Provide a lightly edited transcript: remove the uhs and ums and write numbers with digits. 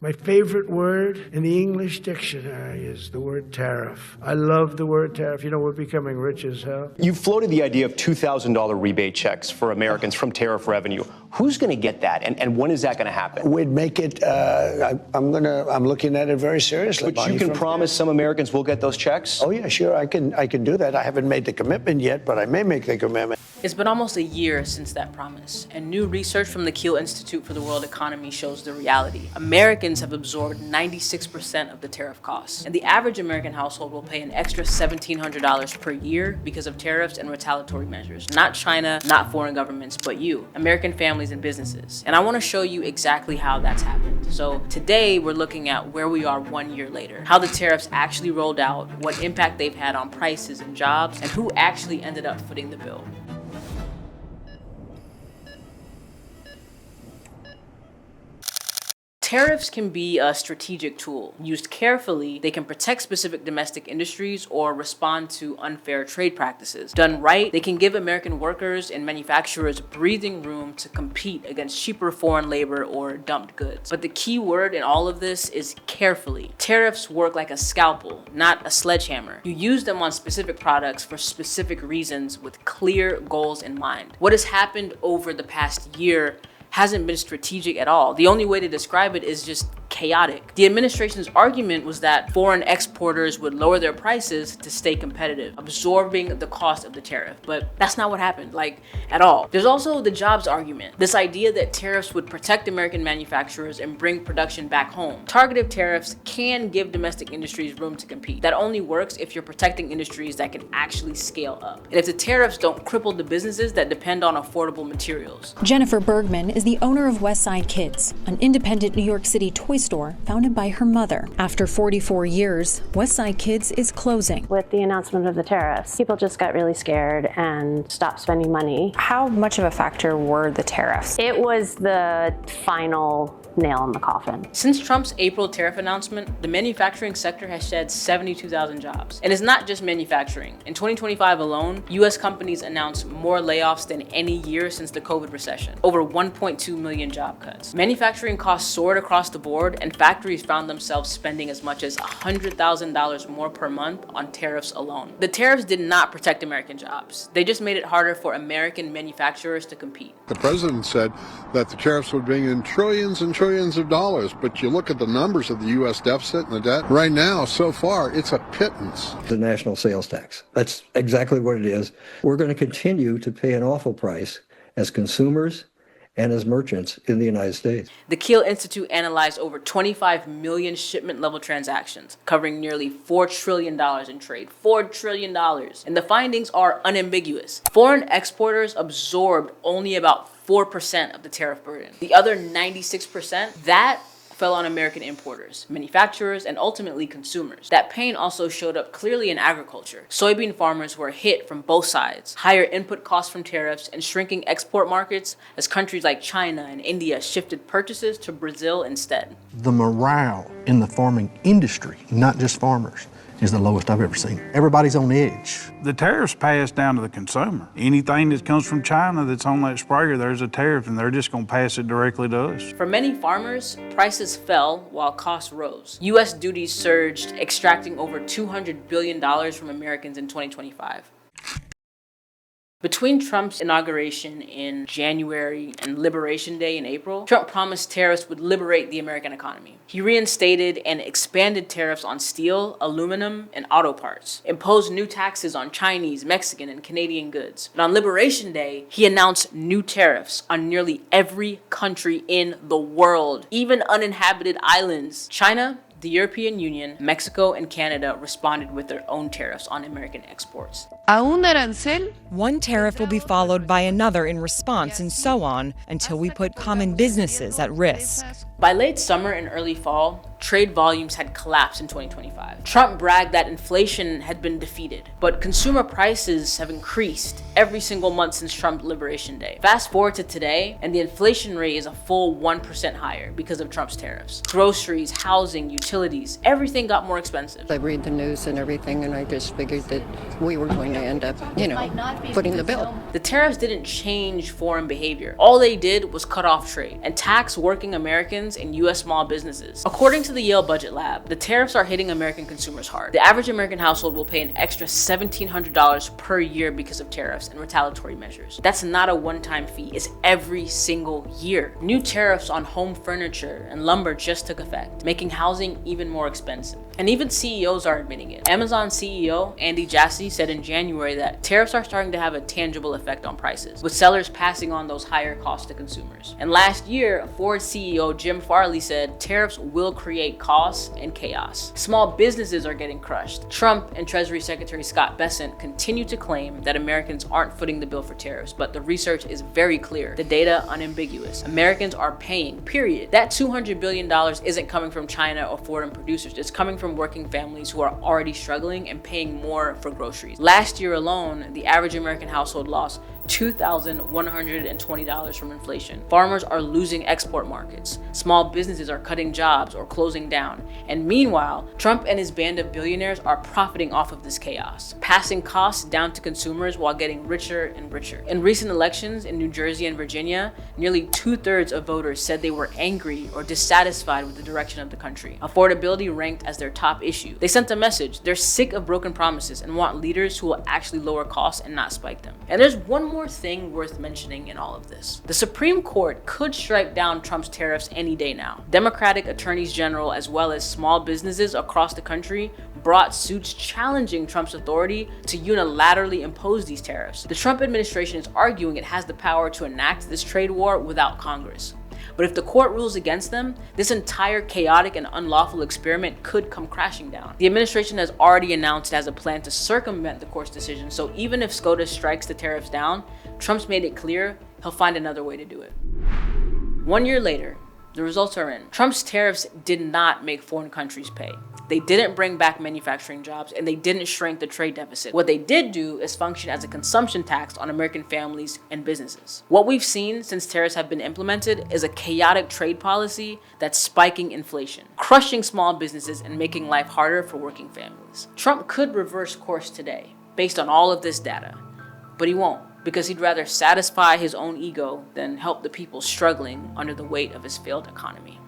My favorite word in the English dictionary is the word tariff. I love the word tariff. You know, we're becoming rich as hell. You floated the idea of $2,000 rebate checks for Americans from tariff revenue. Who's going to get that, and when is that going to happen? We'd make it, I'm looking at it very seriously. But you can promise some Americans will get those checks? Oh, yeah, sure, I can do that. I haven't made the commitment yet, but I may make the commitment. It's been almost a year since that promise, and new research from the Kiel Institute for the World Economy shows the reality. Americans have absorbed 96% of the tariff costs, and the average American household will pay an extra $1,700 per year because of tariffs and retaliatory measures. Not China, not foreign governments, but you, American families and businesses. And I want to show you exactly how that's happened. So today we're looking at where we are 1 year later, how the tariffs actually rolled out, what impact they've had on prices and jobs, and who actually ended up footing the bill. Tariffs can be a strategic tool. Used carefully, they can protect specific domestic industries or respond to unfair trade practices. Done right, they can give American workers and manufacturers breathing room to compete against cheaper foreign labor or dumped goods. But the key word in all of this is carefully. Tariffs work like a scalpel, not a sledgehammer. You use them on specific products for specific reasons with clear goals in mind. What has happened over the past year hasn't been strategic at all. The only way to describe it is just chaotic. The administration's argument was that foreign exporters would lower their prices to stay competitive, absorbing the cost of the tariff. But that's not what happened, at all. There's also the jobs argument. This idea that tariffs would protect American manufacturers and bring production back home. Targeted tariffs can give domestic industries room to compete. That only works if you're protecting industries that can actually scale up. And if the tariffs don't cripple the businesses that depend on affordable materials. Jennifer Bergman is the owner of Westside Kids, an independent New York City toy store founded by her mother. After 44 years, Westside Kids is closing. With the announcement of the tariffs, people just got really scared and stopped spending money. How much of a factor were the tariffs? It was the final nail in the coffin. Since Trump's April tariff announcement, the manufacturing sector has shed 72,000 jobs. And it's not just manufacturing. In 2025 alone, US companies announced more layoffs than any year since the COVID recession. Over 1.2 million job cuts. Manufacturing costs soared across the board, and factories found themselves spending as much as $100,000 more per month on tariffs alone. The tariffs did not protect American jobs. They just made it harder for American manufacturers to compete. The president said that the tariffs would bring in trillions and trillions of dollars, but you look at the numbers of the U.S. deficit and the debt, right now, so far, it's a pittance. The national sales tax. That's exactly what it is. We're going to continue to pay an awful price as consumers and as merchants in the United States. The Kiel Institute analyzed over 25 million shipment-level transactions, covering nearly $4 trillion in trade. $4 trillion. And the findings are unambiguous. Foreign exporters absorbed only about 4% of the tariff burden. The other 96%, that fell on American importers, manufacturers, and ultimately consumers. That pain also showed up clearly in agriculture. Soybean farmers were hit from both sides. Higher input costs from tariffs and shrinking export markets as countries like China and India shifted purchases to Brazil instead. The morale in the farming industry, not just farmers, is the lowest I've ever seen. Everybody's on edge. The tariffs pass down to the consumer. Anything that comes from China that's on that sprayer, there's a tariff, and they're just gonna pass it directly to us. For many farmers, prices fell while costs rose. U.S. duties surged, extracting over $200 billion from Americans in 2025. Between Trump's inauguration in January and Liberation Day in April, Trump promised tariffs would liberate the American economy. He reinstated and expanded tariffs on steel, aluminum, and auto parts, imposed new taxes on Chinese, Mexican, and Canadian goods. And on Liberation Day, he announced new tariffs on nearly every country in the world, even uninhabited islands. China, the European Union, Mexico, and Canada responded with their own tariffs on American exports. One tariff will be followed by another in response, and so on, until we put common businesses at risk. By late summer and early fall, trade volumes had collapsed in 2025. Trump bragged that inflation had been defeated, but consumer prices have increased every single month since Trump's Liberation Day. Fast forward to today, and the inflation rate is a full 1% higher because of Trump's tariffs. Groceries, housing, utilities, everything got more expensive. I read the news and everything, and I just figured that we were going to end up, footing the bill. The tariffs didn't change foreign behavior. All they did was cut off trade and tax working Americans Americans and U.S. small businesses. According to the Yale Budget Lab, the tariffs are hitting American consumers hard. The average American household will pay an extra $1,700 per year because of tariffs and retaliatory measures. That's not a one-time fee, it's every single year. New tariffs on home furniture and lumber just took effect, making housing even more expensive. And even CEOs are admitting it. Amazon CEO Andy Jassy said in January that tariffs are starting to have a tangible effect on prices, with sellers passing on those higher costs to consumers. And last year, Ford CEO Jim Farley said tariffs will create costs and chaos. Small businesses are getting crushed. Trump and Treasury Secretary Scott Bessent continue to claim that Americans aren't footing the bill for tariffs, but the research is very clear. The data unambiguous. Americans are paying, period. That $200 billion isn't coming from China or foreign producers. It's coming from working families who are already struggling and paying more for groceries. Last year alone, the average American household lost $2,120 from inflation. Farmers are losing export markets. Small businesses are cutting jobs or closing down. And meanwhile, Trump and his band of billionaires are profiting off of this chaos, passing costs down to consumers while getting richer and richer. In recent elections in New Jersey and Virginia, nearly 2/3 of voters said they were angry or dissatisfied with the direction of the country. Affordability ranked as their top issue. They sent a message. They're sick of broken promises and want leaders who will actually lower costs and not spike them. And there's one more thing worth mentioning in all of this. The Supreme Court could strike down Trump's tariffs any day now. Democratic attorneys general as well as small businesses across the country brought suits challenging Trump's authority to unilaterally impose these tariffs. The Trump administration is arguing it has the power to enact this trade war without Congress. But if the court rules against them, this entire chaotic and unlawful experiment could come crashing down. The administration has already announced it has a plan to circumvent the court's decision, so even if SCOTUS strikes the tariffs down, Trump's made it clear he'll find another way to do it. 1 year later, the results are in. Trump's tariffs did not make foreign countries pay. They didn't bring back manufacturing jobs, and they didn't shrink the trade deficit. What they did do is function as a consumption tax on American families and businesses. What we've seen since tariffs have been implemented is a chaotic trade policy that's spiking inflation, crushing small businesses and making life harder for working families. Trump could reverse course today based on all of this data, but he won't, because he'd rather satisfy his own ego than help the people struggling under the weight of his failed economy.